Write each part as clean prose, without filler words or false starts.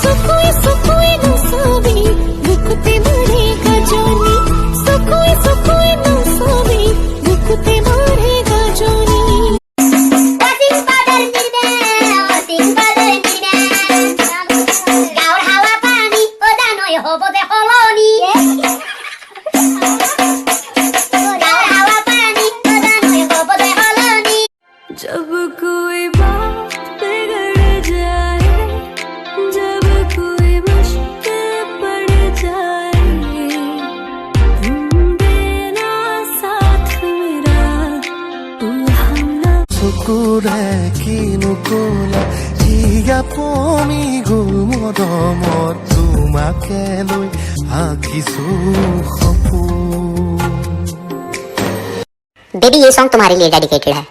Sukhoi Sukhoi न सावी मुक्ते मारेगा जानी सुखोई सुखोई न सावी मुक्ते मारेगा जानी जब कोई बात बिगड़ जाए जब कोई मुश्किल पड़ जाए देना साथ मेरा तू हमला सुकुरे किनुकुला जिया पोमिगु মৰমৰ তোমাকে লৈ আঁকিছো সপোন। बेबी ये सॉन्ग तुम्हारे लिए डेडिकेटेड है।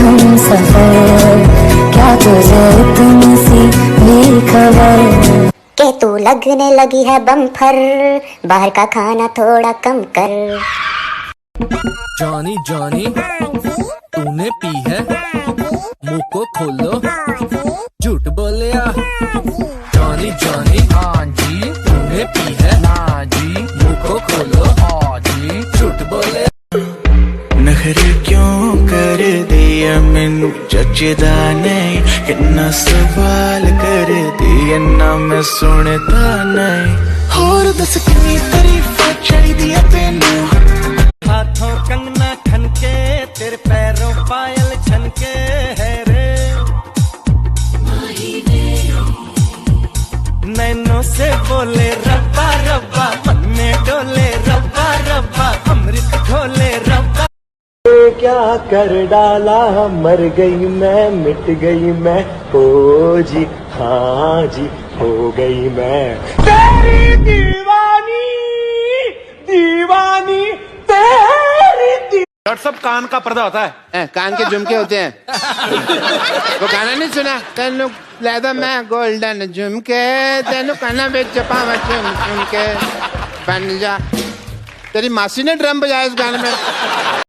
हम सफर क्या तुझे इतनी सी बेखबर के तू लगने लगी है बम्फर बाहर का खाना थोड़ा कम कर। जॉनी जॉनी तूने पी है मुंह को खोलो झूठ बोलिया। जॉनी जॉनी हाँ जी तूने पी है हाँ जी मुंह को खोलो हाँ जी झूठ बोले। नखरे क्यों कर दिया मैनू जचदा नहीं किन्ना सवाल कर दिया ना मैं सुनता नहीं होर दस कितनी तारीफ चाहिदी है तेनू। हाथों कंगना खनके तेरे पैरों पायल छनके है रे नैनों से बोले रब्बा रब्बा मन में डोले रब्बा रब्बा अमृत घोले रब्बा। क्या कर डाला मर गई मैं मिट गई मैं ओ जी हाँ जी हो गई मैं तेरी दीवानी दीवानी तेरी डॉक्टर साहब कान का पर्दा होता है कान के झुमके होते हैं। वो गाना नहीं सुना तेनू लैदा मैं गोल्डन झुमके तेनू काना बेच पावा झुमके बन जा। तेरी मासी ने ड्रम बजाया उस गाने में।